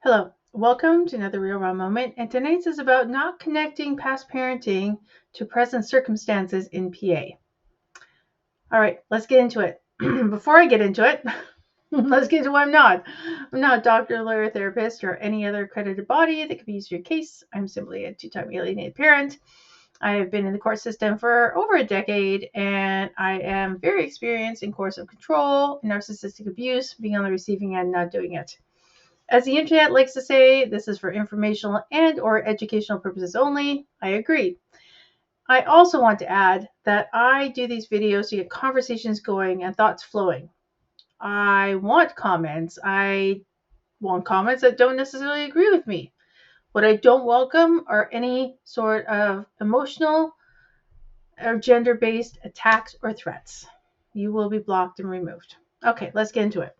Hello, welcome to another Real Raw Moment, and tonight's is about not connecting past parenting to present circumstances in PA. All right, let's get into it. Before I get into it, let's get into what I'm not. I'm not a doctor, lawyer, therapist, or any other accredited body that could be used for your case. I'm simply a two-time alienated parent. I have been in the court system for over a decade, and I am very experienced in coercive control, narcissistic abuse, being on the receiving end, not doing it. As the internet likes to say, this is for informational and or educational purposes only. I agree. I also want to add that I do these videos to get conversations going and thoughts flowing. I want comments. I want comments that don't necessarily agree with me. What I don't welcome are any sort of emotional or gender-based attacks or threats. You will be blocked and removed. Okay, let's get into it.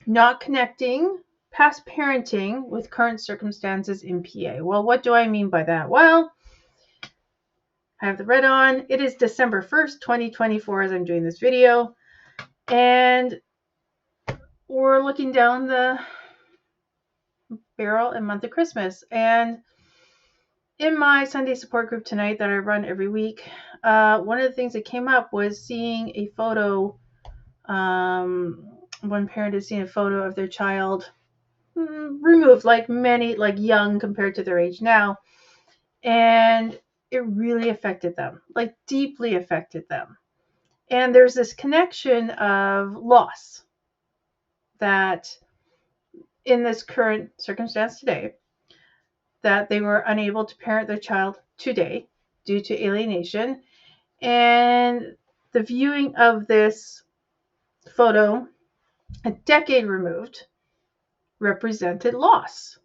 Not connecting past parenting with current circumstances in PA. Well, what do I mean by that? Well, I have the red on. It is December 1st, 2024 as I'm doing this video. And we're looking down the barrel and month of Christmas. And in my Sunday support group tonight that I run every week, one of the things that came up was seeing a photo. One parent has seen a photo of their child removed, like young compared to their age now, and it really affected them, like deeply affected them. And there's this connection of loss that in this current circumstance today, that they were unable to parent their child today due to alienation. And the viewing of this photo a decade removed represented loss.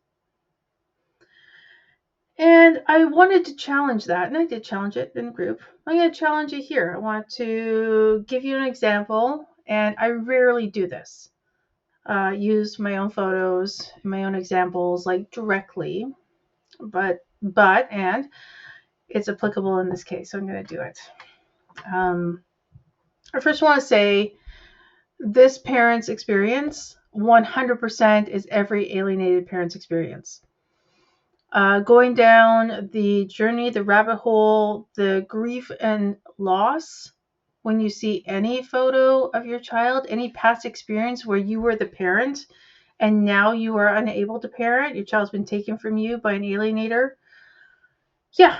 And I wanted to challenge that, and I did challenge it in the group. I'm going to challenge it here. I want to give you an example, and I rarely do this. Use my own photos, my own examples, like directly, but it's applicable in this case, so I'm going to do it. I first want to say this parent's experience 100% is every alienated parent's experience. Going down the journey, the rabbit hole, the grief and loss, when you see any photo of your child, any past experience where you were the parent and now you are unable to parent, your child's been taken from you by an alienator. Yeah,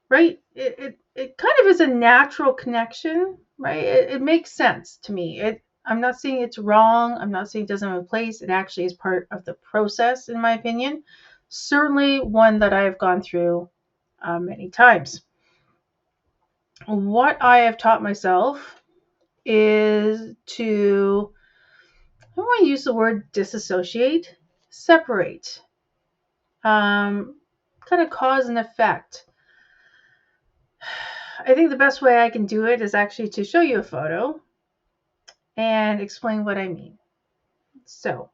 right? It kind of is a natural connection, right? It makes sense to me. I'm not saying it's wrong. I'm not saying it doesn't have a place. It actually is part of the process, in my opinion. Certainly one that I have gone through many times. What I have taught myself is to, I don't want to use the word disassociate, separate, kind of cause and effect. I think the best way I can do it is actually to show you a photo and explain what I mean. So,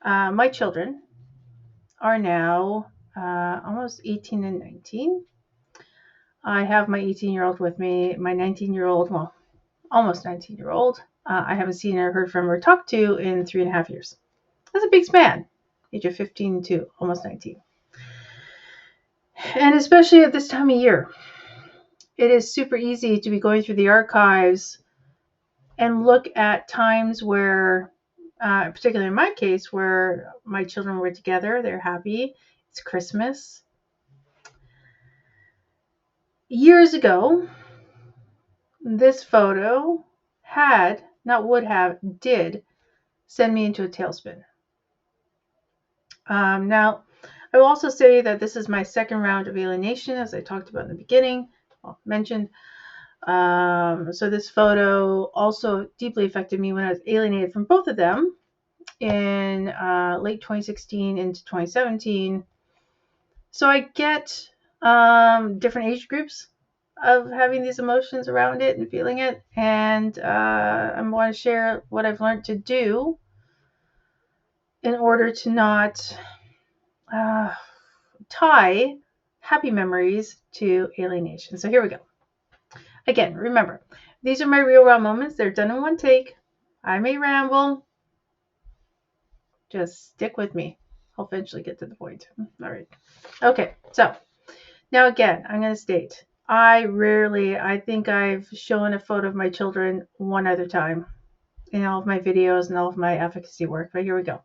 my children are now almost 18 and 19. I have my 18-year-old with me, my 19-year-old, well, almost 19-year-old. I haven't seen or heard from or talked to in 3.5 years. That's a big span, age of 15 to almost 19. And especially at this time of year, it is super easy to be going through the archives and look at times where, particularly in my case, where my children were together, they're happy, it's Christmas. Years ago, this photo did send me into a tailspin. Now, I will also say that this is my second round of alienation, as I talked about in the beginning, mentioned. So this photo also deeply affected me when I was alienated from both of them in late 2016 into 2017. So I get different age groups of having these emotions around it and feeling it, and I want to share what I've learned to do in order to not tie happy memories to alienation. So here we go. Again, remember, these are my real raw moments. They're done in one take. I may ramble. Just stick with me. I'll eventually get to the point. All right. Okay, so now again, I'm going to state, I think I've shown a photo of my children one other time in all of my videos and all of my advocacy work, but here we go.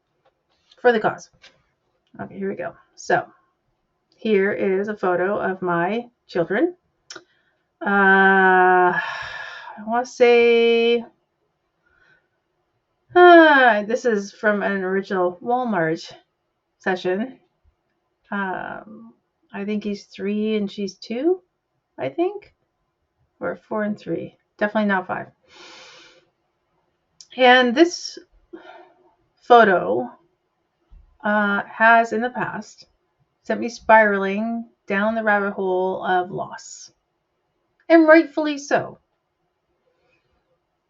For the cause. Okay, here we go. So here is a photo of my children. I want to say this is from an original Walmart session. I think he's 3 and she's 2, I think, or 4 and 3. Definitely not 5. And this photo has in the past sent me spiraling down the rabbit hole of loss. And rightfully so.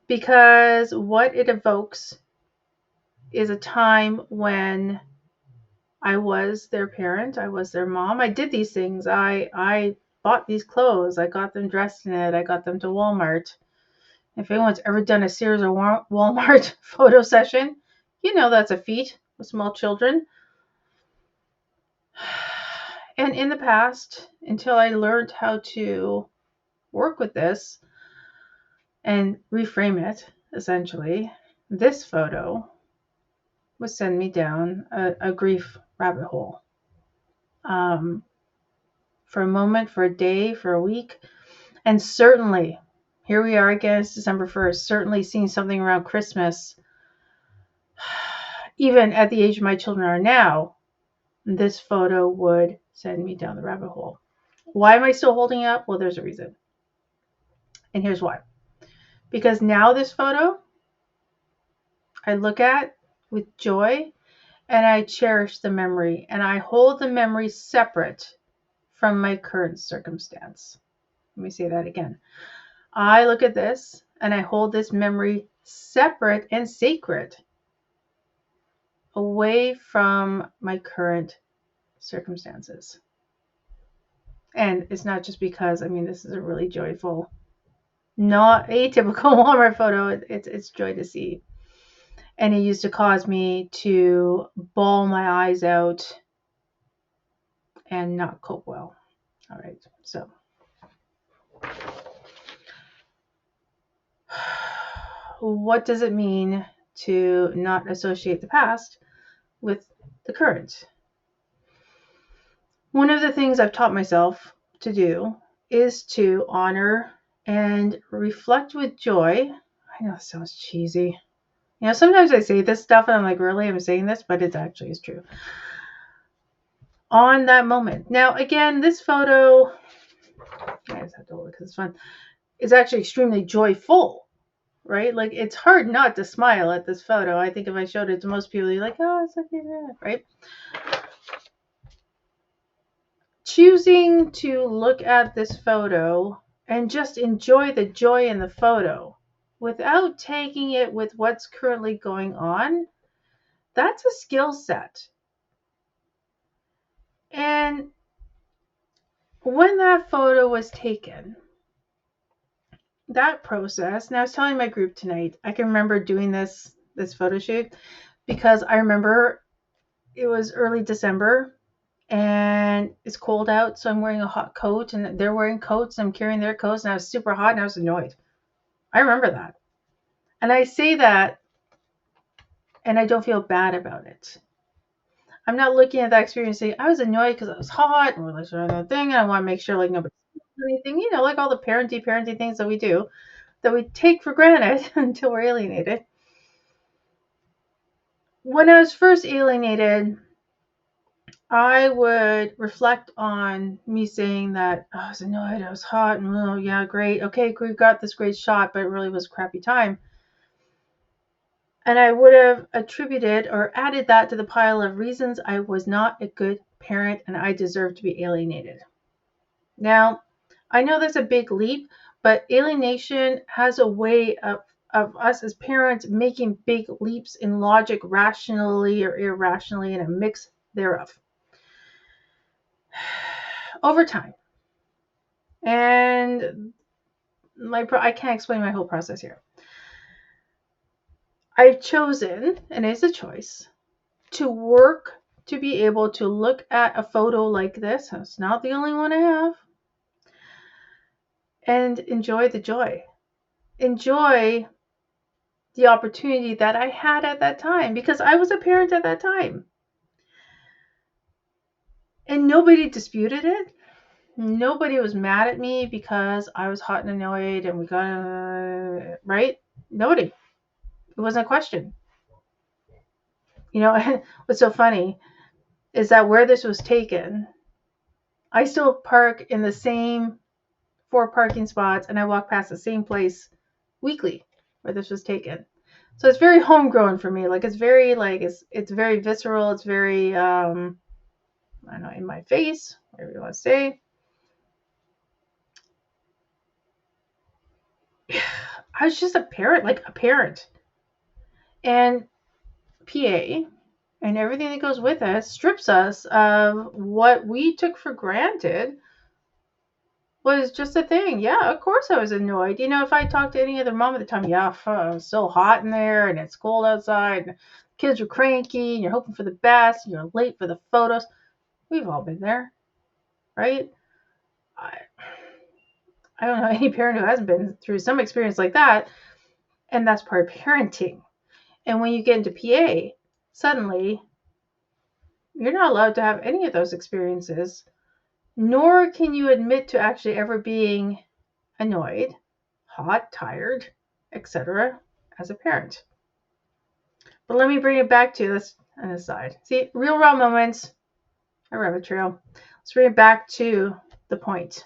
Because what it evokes is a time when I was their parent, I was their mom. I did these things. I bought these clothes. I got them dressed in it. I got them to Walmart. If anyone's ever done a Sears or Walmart photo session, you know that's a feat with small children. And in the past, until I learned how to work with this and reframe it, essentially, this photo would send me down a grief rabbit hole. For a moment, for a day, for a week. And certainly, here we are again, it's December 1st, certainly seeing something around Christmas, even at the age my children are now, this photo would send me down the rabbit hole. Why am I still holding it up? Well, there's a reason. And here's why. Because now this photo, I look at with joy and I cherish the memory and I hold the memory separate from my current circumstance. Let me say that again. I look at this and I hold this memory separate and sacred away from my current circumstances. And it's not just because, this is a really joyful, not atypical Walmart photo. It's joy to see. And it used to cause me to bawl my eyes out and not cope well. All right, so. What does it mean to not associate the past with the current? One of the things I've taught myself to do is to honor and reflect with joy. I know it sounds cheesy. Sometimes I say this stuff and I'm like, really? I'm saying this? But it actually is true. On that moment. Now, again, this photo, I just have to hold it because it's fun, is actually extremely joyful. Right? Like, it's hard not to smile at this photo. I think if I showed it to most people, you're like, oh, it's okay, right? Choosing to look at this photo and just enjoy the joy in the photo without taking it with what's currently going on, that's a skill set. And when that photo was taken, that process, and I was telling my group tonight, I can remember doing this photo shoot because I remember it was early December and it's cold out, so I'm wearing a hot coat and they're wearing coats and I'm carrying their coats and I was super hot and I was annoyed. I remember that. And I say that and I don't feel bad about it. I'm not looking at that experience saying I was annoyed because I was hot and we're like sort of that thing and I want to make sure like nobody anything, like all the parenty things that we do that we take for granted until we're alienated. When I was first alienated, I would reflect on me saying that I was annoyed, I was hot, and oh yeah, great, okay, we got this great shot, but it really was a crappy time. And I would have attributed or added that to the pile of reasons I was not a good parent and I deserved to be alienated. Now, I know that's a big leap, but alienation has a way of us as parents making big leaps in logic rationally or irrationally and a mix thereof over time. And I can't explain my whole process here. I've chosen, and it's a choice, to work to be able to look at a photo like this. It's not the only one I have. And enjoy the joy. Enjoy the opportunity that I had at that time, because I was a parent at that time. And nobody disputed it. Nobody was mad at me because I was hot and annoyed and we got, right? Nobody. It wasn't a question. You know, what's so funny is that where this was taken, I still park in the same 4 parking spots and I walk past the same place weekly where this was taken. So it's very homegrown for me. Like it's very it's very visceral. It's very I don't know, in my face, whatever you want to say. I was just a parent, like a parent. And PA and everything that goes with it strips us of what we took for granted was just a thing. Yeah, of course I was annoyed. You know, if I talked to any other mom at the time, yeah, it was so hot in there and it's cold outside and kids are cranky and you're hoping for the best and you're late for the photos. We've all been there, right? I don't know any parent who hasn't been through some experience like that. And that's part of parenting. And when you get into PA, suddenly you're not allowed to have any of those experiences, nor can you admit to actually ever being annoyed, hot, tired, etc. as a parent. But let me bring it back to this on the side. See, real raw moments, a rabbit trail. Let's bring it back to the point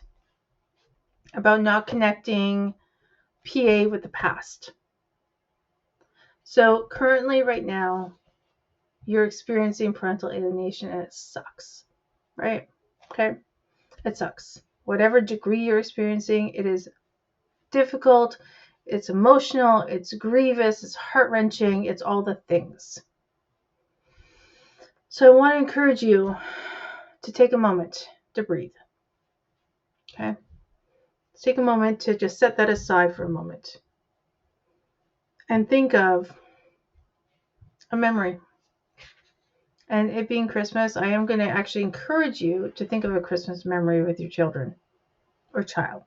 about not connecting PA with the past. So currently, right now, you're experiencing parental alienation and it sucks, right? Okay, it sucks. Whatever degree you're experiencing, it is difficult, it's emotional, it's grievous, it's heart-wrenching, it's all the things. So I want to encourage you to take a moment to breathe. Okay? Let's take a moment to just set that aside for a moment. And think of a memory. And it being Christmas, I am going to actually encourage you to think of a Christmas memory with your children or child.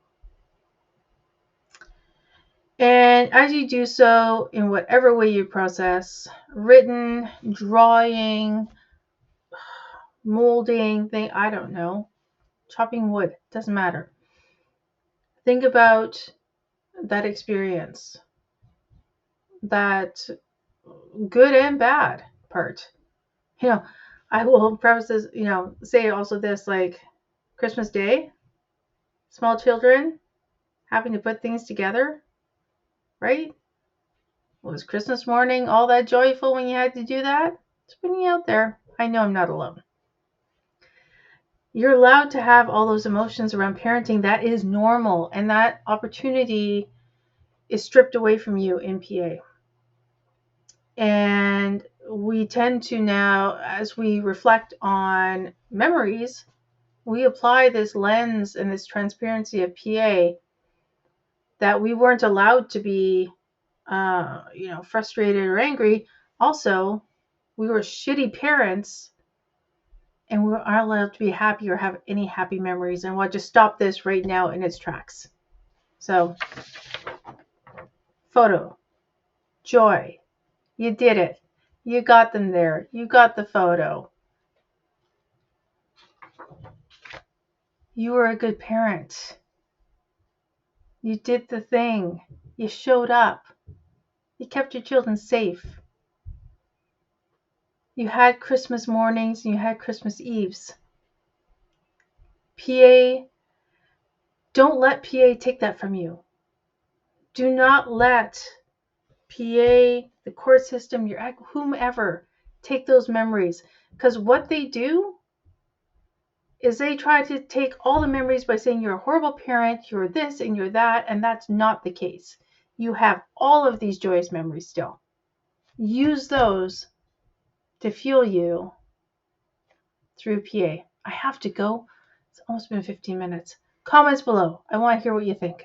And as you do so, in whatever way you process, written, drawing, molding, I don't know, chopping wood, doesn't matter. Think about that experience, that good and bad part. You know, I will preface this, say also this, like Christmas Day, small children having to put things together, right? Was Christmas morning all that joyful when you had to do that? It's putting out there. I know I'm not alone. You're allowed to have all those emotions around parenting. That is normal. And that opportunity is stripped away from you in PA. And we tend to now, as we reflect on memories, we apply this lens and this transparency of PA that we weren't allowed to be, frustrated or angry. Also, we were shitty parents and we aren't allowed to be happy or have any happy memories. And I want to just stop this right now in its tracks. So, photo, joy, you did it. You got them there. You got the photo. You were a good parent. You did the thing. You showed up. You kept your children safe. You had Christmas mornings and you had Christmas Eves. PA, don't let PA take that from you. Do not let PA, the court system, your whomever, take those memories. Because what they do is they try to take all the memories by saying you're a horrible parent, you're this and you're that, and that's not the case. You have all of these joyous memories still. Use those to fuel you through PA. I have to go. It's almost been 15 minutes. Comments below. I want to hear what you think.